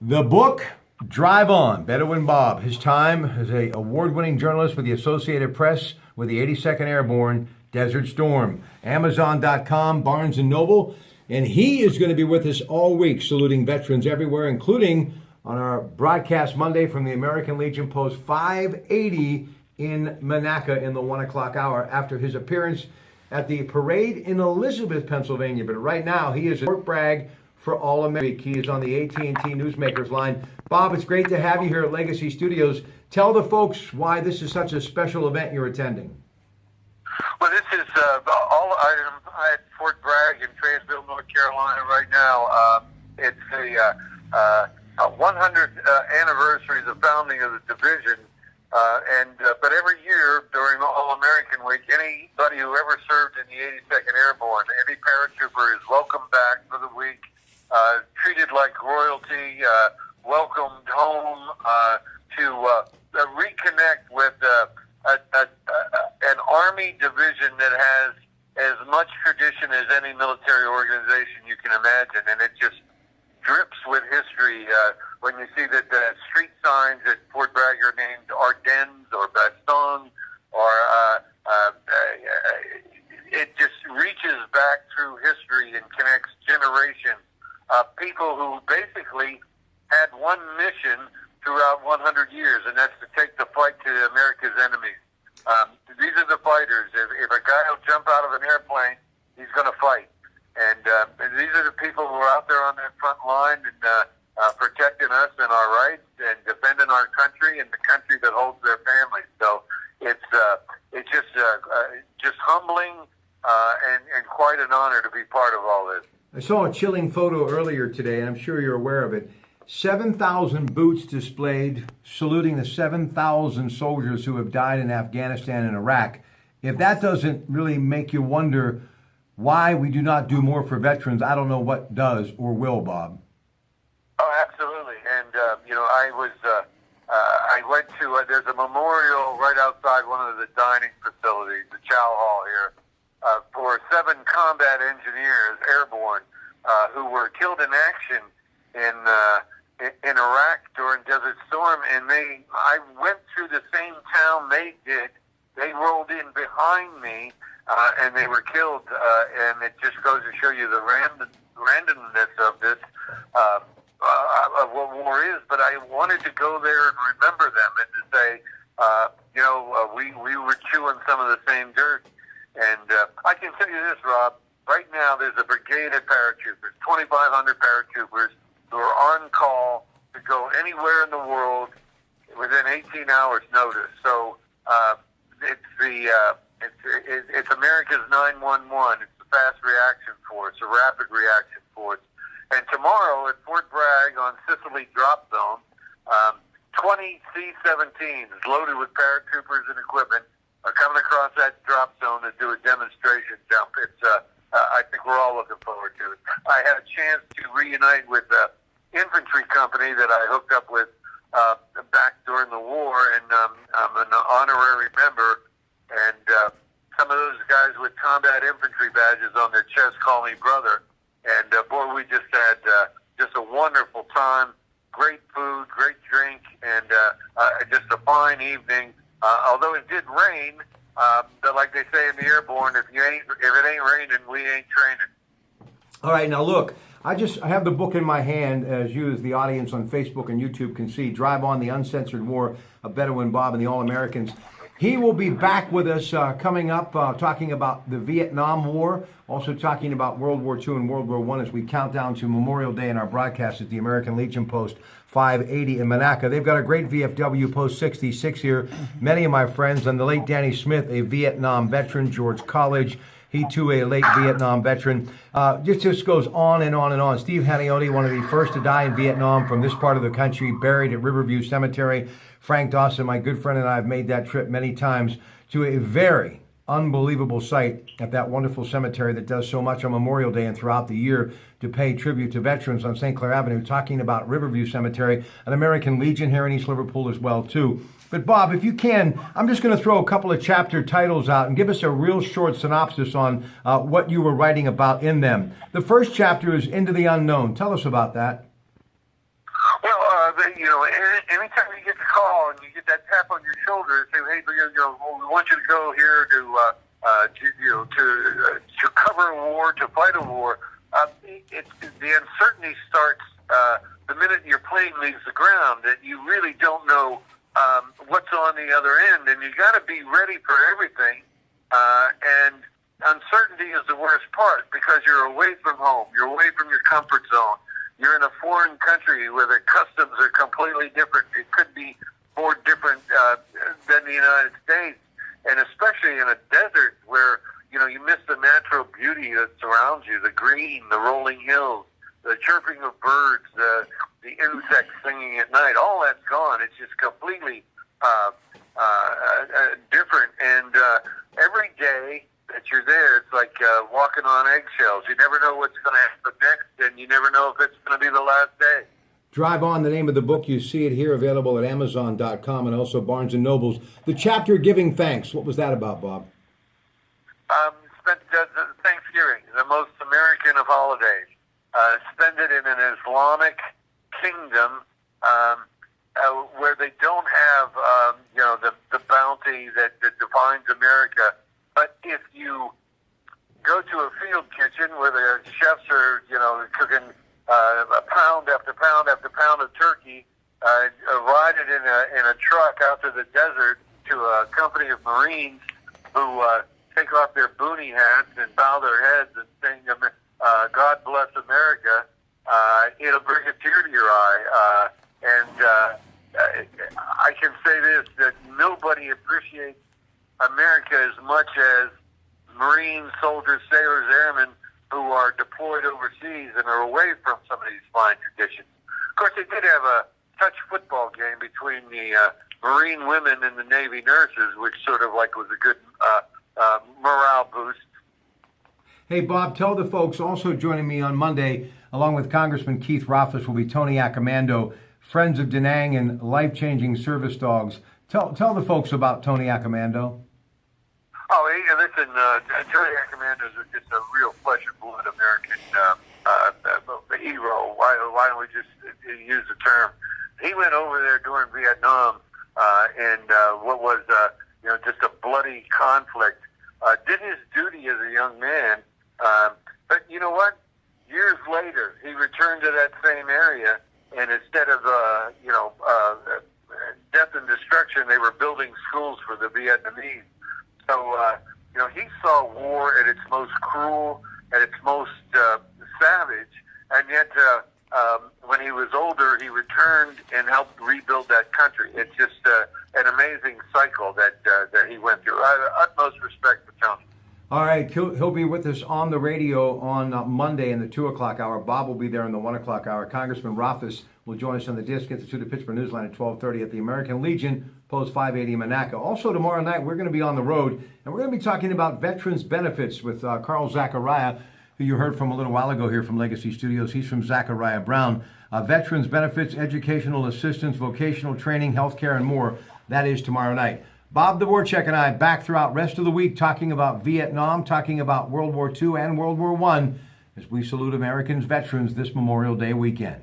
The book, Drive On, Bedouin Bob. His time as a award-winning journalist with the Associated Press with the 82nd Airborne, Desert Storm. Amazon.com, Barnes & Noble. And he is going to be with us all week, saluting veterans everywhere, including on our broadcast Monday from the American Legion Post 580 in Monaca in the 1 o'clock hour after his appearance at the parade in Elizabeth, Pennsylvania. But right now, he is at Fort Bragg for All America. He is on the AT&T Newsmakers line. Bob, it's great to have you here at Legacy Studios. Tell the folks why this is such a special event you're attending. Well, this is I'm at Fort Bragg in Fayetteville, North Carolina right now. It's the 100th anniversary of the founding of the division. But every year during All American Week, anybody who ever served in the 82nd Airborne, any paratrooper is welcomed back for the week, treated like royalty, welcomed home to reconnect with an Army division that has as much tradition as any military organization you can imagine, and it just drips with history. When you see that the street signs at Fort Bragg are named Ardennes or Bastogne, or it just reaches back through history and connects generations. People who basically had one mission throughout 100 years, and that's to take the fight to America's enemies. These are the fighters. If a guy will jump out of an airplane, he's going to fight. And these are the people who are out there on that front line and protecting us and our rights and defending our country and the country that holds their families. So it's just humbling and quite an honor to be part of all this. I saw a chilling photo earlier today, and I'm sure you're aware of it. 7,000 boots displayed, saluting the 7,000 soldiers who have died in Afghanistan and Iraq. If that doesn't really make you wonder why we do not do more for veterans, I don't know what does or will, Bob. Oh, absolutely. And, I went to, there's a memorial right outside one of the dining facilities, the Chow Hall here, for 7 combat engineers, airborne, who were killed in action in Iraq during Desert Storm, and I went through the same town they did. They rolled in behind me, and they were killed, and it just goes to show you the randomness of this, of what war is. But I wanted to go there and remember them and to say, we were chewing some of the same dirt. And I can tell you this, Rob, right now there's a brigade of paratroopers, 2,500 paratroopers, who are on call to go anywhere in the world within 18 hours notice. So it's America's 911. It's the fast reaction force, a rapid reaction force. And tomorrow at Fort Bragg on Sicily Drop Zone, 20 C-17s loaded with paratroopers and equipment are coming across that drop zone to do a demonstration jump. It's I think we're all looking forward to it. I had a chance to reunite with infantry company that I hooked up with back during the war, and I'm an honorary member, and some of those guys with combat infantry badges on their chest call me brother, and boy, we just had just a wonderful time, great food, great drink, and just a fine evening, although it did rain, but like they say in the airborne, if it ain't raining, we ain't training. All right, now look, I have the book in my hand, as you, as the audience on Facebook and YouTube can see, Drive On, the Uncensored War of Bedouin Bob and the All-Americans. He will be back with us coming up, talking about the Vietnam War, also talking about World War II and World War I as we count down to Memorial Day in our broadcast at the American Legion Post 580 in Monaca. They've got a great VFW Post 66 here. Many of my friends, and the late Danny Smith, a Vietnam veteran, George College, he too a late Vietnam veteran. Just goes on and on and on. Steve Haniotti, one of the first to die in Vietnam from this part of the country, buried at Riverview Cemetery. Frank Dawson, my good friend, and I have made that trip many times to a very unbelievable site at that wonderful cemetery that does so much on Memorial Day and throughout the year to pay tribute to veterans on St. Clair Avenue, talking about Riverview Cemetery, an American Legion here in East Liverpool as well, too. But Bob, if you can, I'm just going to throw a couple of chapter titles out and give us a real short synopsis on what you were writing about in them. The first chapter is Into the Unknown. Tell us about that. Well, anytime you get the call and you get that tap on your shoulder, say, hey, we want you to go here to cover a war, to fight a war. The uncertainty starts the minute your plane leaves the ground, that you really don't know what's on the other end, and you got to be ready for everything. And uncertainty is the worst part because you're away from home, you're away from your comfort zone. You're in a foreign country where the customs are completely different. It could be more different than the United States, and especially in a desert where you miss the natural beauty that surrounds you, the green, the rolling hills, the chirping of birds, the insects singing at night. All that's gone. It's just completely different. And every day that you're there, it's like walking on eggshells. You never know what's going to happen next, and you never know if it's going to be the last day. Drive On, the name of the book. You see it here, available at Amazon.com and also Barnes & Noble's. The chapter Giving Thanks. What was that about, Bob? Spent Thanksgiving, the most American of holidays. Spend it in an Islamic kingdom where they don't have, the bounty that defines America. But if you go to a field kitchen where the chefs are, cooking pound after pound after pound of turkey, ride it in a truck out to the desert to a company of Marines who take off their boonie hats and bow their heads and sing, God bless America, it'll bring a tear to your eye. I can say this, that nobody appreciates America as much as Marines, soldiers, sailors, airmen who are deployed overseas and are away from some of these fine traditions. Of course, they did have a touch football game between the Marine women and the Navy nurses, which sort of like was a good morale boost. Hey, Bob, tell the folks, also joining me on Monday, along with Congressman Keith Rothfuss, will be Tony Accomando, Friends of Da Nang and Life-Changing Service Dogs. Tell the folks about Tony Accomando. Oh, hey, listen, Tony Accomando is just a real flesh and blood American hero. Why don't we just use the term? He went over there during Vietnam and what was just a bloody conflict. Did his duty as a young man, but you know what? Years later, he returned to that same area, and instead of death and destruction, they were building schools for the Vietnamese. So he saw war at its most cruel, at its most savage, and yet when he was older, he returned and helped rebuild that country. It's just an amazing cycle that he went through. I have utmost respect for Tony. All right, he'll be with us on the radio on Monday in the 2 o'clock hour. Bob will be there in the 1 o'clock hour. Congressman Rothfuss will join us on the Disc Institute of Pittsburgh Newsline at 12:30 at the American Legion, Post 580 Monaco. Also, tomorrow night, we're going to be on the road, and we're going to be talking about veterans' benefits with Carl Zachariah, who you heard from a little while ago here from Legacy Studios. He's from Zachariah Brown. Veterans' benefits, educational assistance, vocational training, healthcare, and more. That is tomorrow night. Bob Dvorak and I back throughout rest of the week talking about Vietnam, talking about World War II and World War I as we salute Americans veterans this Memorial Day weekend.